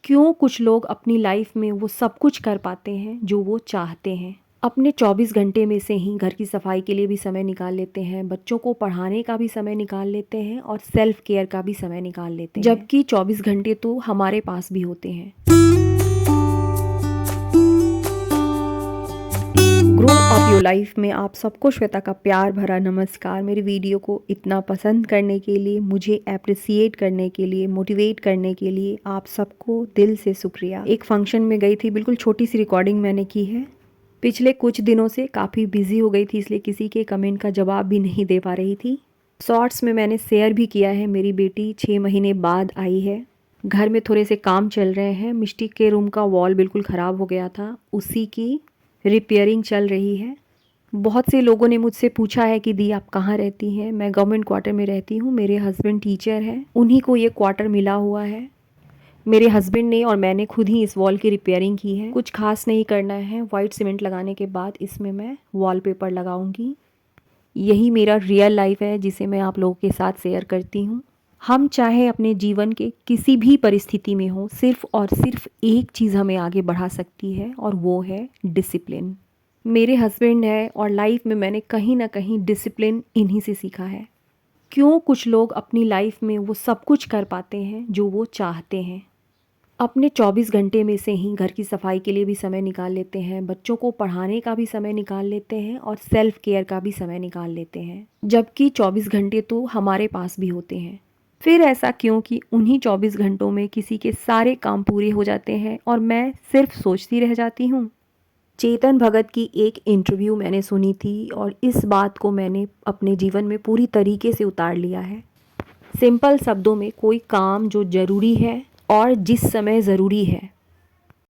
क्यों कुछ लोग अपनी लाइफ में वो सब कुछ कर पाते हैं जो वो चाहते हैं। अपने 24 घंटे में से ही घर की सफाई के लिए भी समय निकाल लेते हैं, बच्चों को पढ़ाने का भी समय निकाल लेते हैं और सेल्फ केयर का भी समय निकाल लेते हैं, जबकि 24 घंटे तो हमारे पास भी होते हैं। ग्रो अप योर लाइफ में आप सबको श्वेता का प्यार भरा नमस्कार। मेरी वीडियो को इतना पसंद करने के लिए, मुझे अप्रिसिएट करने के लिए, मोटिवेट करने के लिए आप सबको दिल से शुक्रिया। एक फंक्शन में गई थी, बिल्कुल छोटी सी रिकॉर्डिंग मैंने की है। पिछले कुछ दिनों से काफ़ी बिजी हो गई थी, इसलिए किसी के कमेंट का जवाब भी नहीं दे पा रही थी। शॉर्ट्स में मैंने शेयर भी किया है, मेरी बेटी 6 महीने बाद आई है। घर में थोड़े से काम चल रहे हैं। मिष्टी के रूम का वॉल बिल्कुल ख़राब हो गया था, उसी की रिपेयरिंग चल रही है। बहुत से लोगों ने मुझसे पूछा है कि दी आप कहाँ रहती हैं। मैं गवर्नमेंट क्वार्टर में रहती हूँ, मेरे हस्बैंड टीचर हैं, उन्हीं को ये क्वार्टर मिला हुआ है। मेरे हस्बैंड ने और मैंने खुद ही इस वॉल की रिपेयरिंग की है। कुछ खास नहीं करना है, वाइट सीमेंट लगाने के बाद इसमें मैं वॉलपेपर लगाऊंगी। यही मेरा रियल लाइफ है जिसे मैं आप लोगों के साथ शेयर करती हूँ। हम चाहे अपने जीवन के किसी भी परिस्थिति में हो, सिर्फ और सिर्फ एक चीज़ हमें आगे बढ़ा सकती है और वो है डिसिप्लिन। मेरे हस्बैंड है और लाइफ में मैंने कहीं ना कहीं डिसिप्लिन इन्हीं से सीखा है। क्यों कुछ लोग अपनी लाइफ में वो सब कुछ कर पाते हैं जो वो चाहते हैं। अपने 24 घंटे में से ही घर की सफाई के लिए भी समय निकाल लेते हैं, बच्चों को पढ़ाने का भी समय निकाल लेते हैं और सेल्फ केयर का भी समय निकाल लेते हैं, जबकि 24 घंटे तो हमारे पास भी होते हैं। फिर ऐसा क्यों कि उन्हीं 24 घंटों में किसी के सारे काम पूरे हो जाते हैं और मैं सिर्फ सोचती रह जाती हूँ। चेतन भगत की एक इंटरव्यू मैंने सुनी थी और इस बात को मैंने अपने जीवन में पूरी तरीके से उतार लिया है। सिंपल शब्दों में, कोई काम जो ज़रूरी है और जिस समय ज़रूरी है,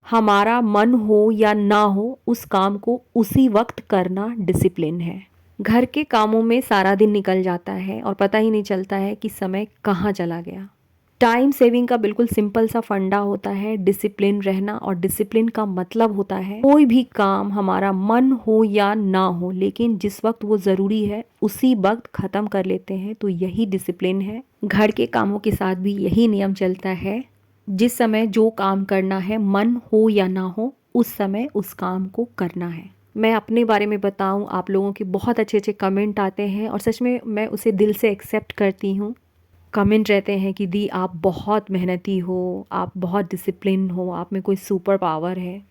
हमारा मन हो या ना हो, उस काम को उसी वक्त करना डिसिप्लिन है। घर के कामों में सारा दिन निकल जाता है और पता ही नहीं चलता है कि समय कहाँ चला गया। टाइम सेविंग का बिल्कुल सिंपल सा फंडा होता है डिसिप्लिन रहना, और डिसिप्लिन का मतलब होता है कोई भी काम हमारा मन हो या ना हो, लेकिन जिस वक्त वो ज़रूरी है उसी वक्त ख़त्म कर लेते हैं, तो यही डिसिप्लिन है। घर के कामों के साथ भी यही नियम चलता है। जिस समय जो काम करना है, मन हो या ना हो, उस समय उस काम को करना है। मैं अपने बारे में बताऊं, आप लोगों के बहुत अच्छे अच्छे कमेंट आते हैं और सच में मैं उसे दिल से एक्सेप्ट करती हूं। कमेंट रहते हैं कि दी आप बहुत मेहनती हो, आप बहुत डिसिप्लिन हो, आप में कोई सुपर पावर है।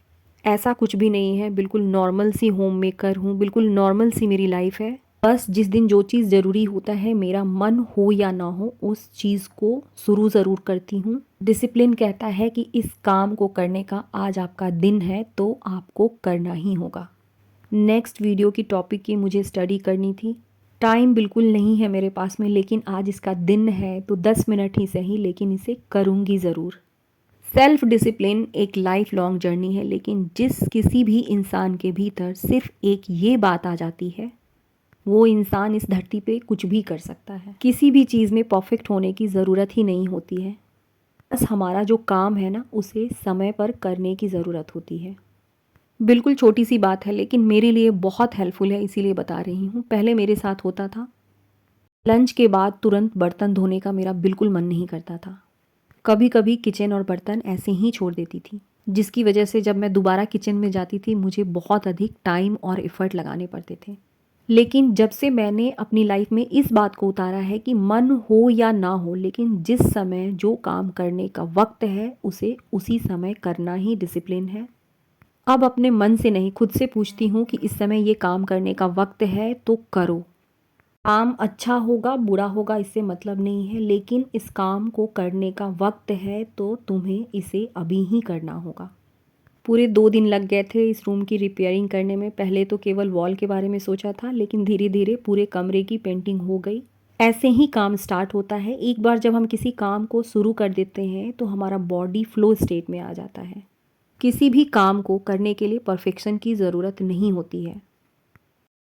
ऐसा कुछ भी नहीं है, बिल्कुल नॉर्मल सी होम मेकर हूँ, बिल्कुल नॉर्मल सी मेरी लाइफ है। बस जिस दिन जो चीज़ ज़रूरी होता है, मेरा मन हो या ना हो, उस चीज़ को शुरू ज़रूर करती हूँ। डिसिप्लिन कहता है कि इस काम को करने का आज आपका दिन है तो आपको करना ही होगा। नेक्स्ट वीडियो की टॉपिक की मुझे स्टडी करनी थी। टाइम बिल्कुल नहीं है मेरे पास में, लेकिन आज इसका दिन है तो 10 मिनट ही सही, लेकिन इसे करूँगी ज़रूर। सेल्फ डिसिप्लिन एक लाइफ लॉन्ग जर्नी है, लेकिन जिस किसी भी इंसान के भीतर सिर्फ एक ये बात आ जाती है, वो इंसान इस धरती पे कुछ भी कर सकता है। किसी भी चीज़ में परफेक्ट होने की ज़रूरत ही नहीं होती है। बस हमारा जो काम है ना, उसे समय पर करने की ज़रूरत होती है। बिल्कुल छोटी सी बात है, लेकिन मेरे लिए बहुत हेल्पफुल है, इसीलिए बता रही हूँ। पहले मेरे साथ होता था, लंच के बाद तुरंत बर्तन धोने का मेरा बिल्कुल मन नहीं करता था। कभी कभी किचन और बर्तन ऐसे ही छोड़ देती थी, जिसकी वजह से जब मैं दोबारा किचन में जाती थी मुझे बहुत अधिक टाइम और एफर्ट लगाने पड़ते थे। लेकिन जब से मैंने अपनी लाइफ में इस बात को उतारा है कि मन हो या ना हो, लेकिन जिस समय जो काम करने का वक्त है उसे उसी समय करना ही डिसिप्लिन है। अब अपने मन से नहीं, खुद से पूछती हूँ कि इस समय ये काम करने का वक्त है तो करो। काम अच्छा होगा बुरा होगा इससे मतलब नहीं है, लेकिन इस काम को करने का वक्त है तो तुम्हें इसे अभी ही करना होगा। पूरे 2 दिन लग गए थे इस रूम की रिपेयरिंग करने में। पहले तो केवल वॉल के बारे में सोचा था, लेकिन धीरे धीरे पूरे कमरे की पेंटिंग हो गई। ऐसे ही काम स्टार्ट होता है। एक बार जब हम किसी काम को शुरू कर देते हैं तो हमारा बॉडी फ्लो स्टेट में आ जाता है। किसी भी काम को करने के लिए परफेक्शन की ज़रूरत नहीं होती है,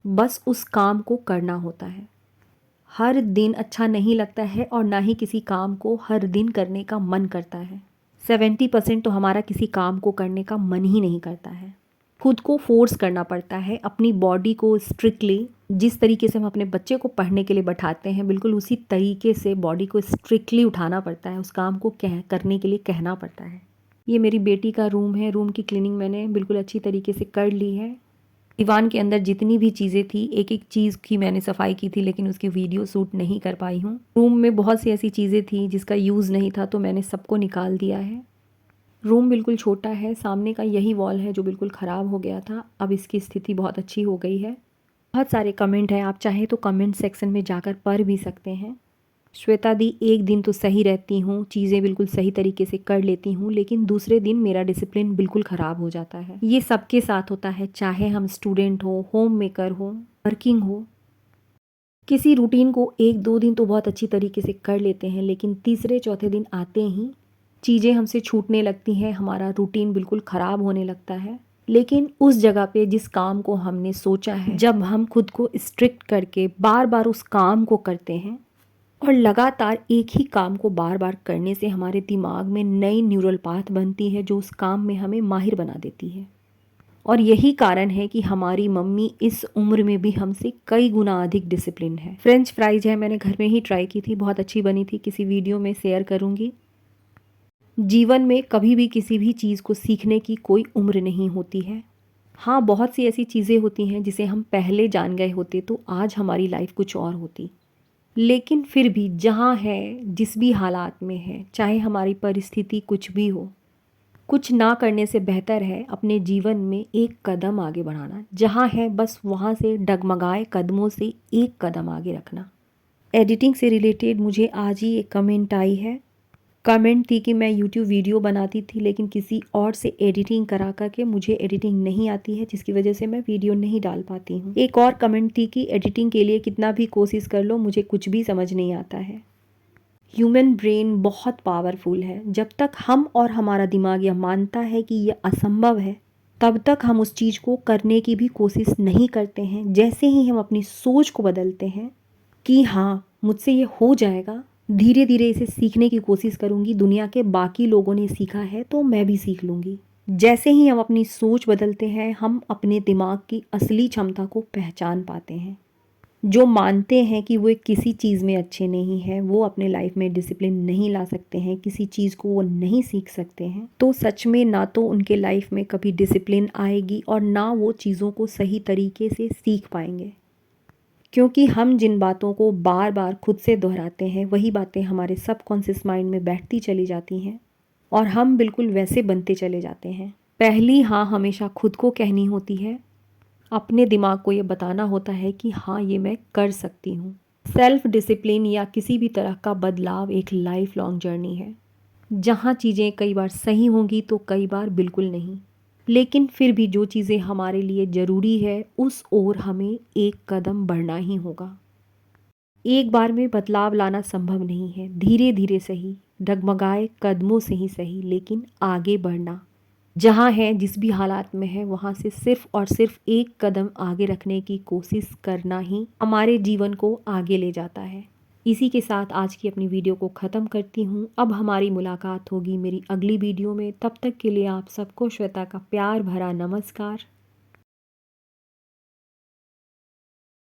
बस उस काम को करना होता है। हर दिन अच्छा नहीं लगता है और ना ही किसी काम को हर दिन करने का मन करता है। 70% तो हमारा किसी काम को करने का मन ही नहीं करता है। खुद को फोर्स करना पड़ता है, अपनी बॉडी को स्ट्रिक्टली, जिस तरीके से हम अपने बच्चे को पढ़ने के लिए बैठाते हैं, बिल्कुल उसी तरीके से बॉडी को स्ट्रिक्टली उठाना पड़ता है, उस काम को करने के लिए कहना पड़ता है। ये मेरी बेटी का रूम है। रूम की क्लीनिंग मैंने बिल्कुल अच्छी तरीके से कर ली है। दीवान के अंदर जितनी भी चीज़ें थी, एक एक चीज़ की मैंने सफाई की थी, लेकिन उसकी वीडियो शूट नहीं कर पाई हूँ। रूम में बहुत सी ऐसी चीज़ें थी जिसका यूज़ नहीं था, तो मैंने सबको निकाल दिया है। रूम बिल्कुल छोटा है। सामने का यही वॉल है जो बिल्कुल ख़राब हो गया था। अब इसकी स्थिति बहुत अच्छी हो गई है। बहुत सारे कमेंट हैं, आप चाहें तो कमेंट सेक्शन में जाकर पढ़ भी सकते हैं। श्वेता दी, एक दिन तो सही रहती हूँ, चीज़ें बिल्कुल सही तरीके से कर लेती हूँ, लेकिन दूसरे दिन मेरा डिसिप्लिन बिल्कुल ख़राब हो जाता है। ये सबके साथ होता है, चाहे हम स्टूडेंट हो, होम मेकर हो, वर्किंग हो। किसी रूटीन को 1-2 दिन तो बहुत अच्छी तरीके से कर लेते हैं, लेकिन तीसरे चौथे दिन आते ही चीज़ें हमसे छूटने लगती हैं, हमारा रूटीन बिल्कुल ख़राब होने लगता है। लेकिन उस जगह पे जिस काम को हमने सोचा है, जब हम खुद को स्ट्रिक्ट करके बार-बार उस काम को करते हैं और लगातार एक ही काम को बार-बार करने से हमारे दिमाग में नई न्यूरल पाथ बनती है जो उस काम में हमें माहिर बना देती है। और यही कारण है कि हमारी मम्मी इस उम्र में भी हमसे कई गुना अधिक डिसिप्लिन है। फ्रेंच फ्राइज है, मैंने घर में ही ट्राई की थी, बहुत अच्छी बनी थी, किसी वीडियो में शेयर करूँगी। जीवन में कभी भी किसी भी चीज़ को सीखने की कोई उम्र नहीं होती है। हाँ, बहुत सी ऐसी चीज़ें होती हैं जिसे हम पहले जान गए होते तो आज हमारी लाइफ कुछ और होती। लेकिन फिर भी जहाँ है, जिस भी हालात में है, चाहे हमारी परिस्थिति कुछ भी हो, कुछ ना करने से बेहतर है अपने जीवन में एक कदम आगे बढ़ाना। जहाँ है बस वहाँ से डगमगाए कदमों से एक कदम आगे रखना। एडिटिंग से रिलेटेड मुझे आज ही एक कमेंट आई है। कमेंट थी कि मैं यूट्यूब वीडियो बनाती थी, लेकिन किसी और से एडिटिंग करा कर के मुझे एडिटिंग नहीं आती है, जिसकी वजह से मैं वीडियो नहीं डाल पाती हूँ। एक और कमेंट थी कि एडिटिंग के लिए कितना भी कोशिश कर लो, मुझे कुछ भी समझ नहीं आता है। ह्यूमन ब्रेन बहुत पावरफुल है। जब तक हम और हमारा दिमाग यह मानता है कि यह असंभव है, तब तक हम उस चीज़ को करने की भी कोशिश नहीं करते हैं। जैसे ही हम अपनी सोच को बदलते हैं कि हाँ, मुझसे ये हो जाएगा, धीरे धीरे इसे सीखने की कोशिश करूँगी, दुनिया के बाकी लोगों ने सीखा है तो मैं भी सीख लूँगी। जैसे ही हम अपनी सोच बदलते हैं, हम अपने दिमाग की असली क्षमता को पहचान पाते हैं। जो मानते हैं कि वो किसी चीज़ में अच्छे नहीं हैं, वो अपने लाइफ में डिसिप्लिन नहीं ला सकते हैं, किसी चीज़ को वो नहीं सीख सकते हैं, तो सच में ना तो उनके लाइफ में कभी डिसिप्लिन आएगी और ना वो चीज़ों को सही तरीके से सीख पाएंगे। क्योंकि हम जिन बातों को बार बार खुद से दोहराते हैं, वही बातें हमारे सबकॉन्शियस माइंड में बैठती चली जाती हैं और हम बिल्कुल वैसे बनते चले जाते हैं। पहली हाँ हमेशा खुद को कहनी होती है, अपने दिमाग को ये बताना होता है कि हाँ ये मैं कर सकती हूँ। सेल्फ डिसिप्लिन या किसी भी तरह का बदलाव एक लाइफ लॉन्ग जर्नी है, जहाँ चीज़ें कई बार सही होंगी तो कई बार बिल्कुल नहीं, लेकिन फिर भी जो चीज़ें हमारे लिए ज़रूरी है उस ओर हमें एक कदम बढ़ना ही होगा। एक बार में बदलाव लाना संभव नहीं है, धीरे धीरे सही, डगमगाए कदमों से ही सही, लेकिन आगे बढ़ना। जहाँ है, जिस भी हालात में है, वहाँ से सिर्फ और सिर्फ एक कदम आगे रखने की कोशिश करना ही हमारे जीवन को आगे ले जाता है। इसी के साथ आज की अपनी वीडियो को ख़त्म करती हूँ। अब हमारी मुलाकात होगी मेरी अगली वीडियो में। तब तक के लिए आप सबको श्वेता का प्यार भरा नमस्कार।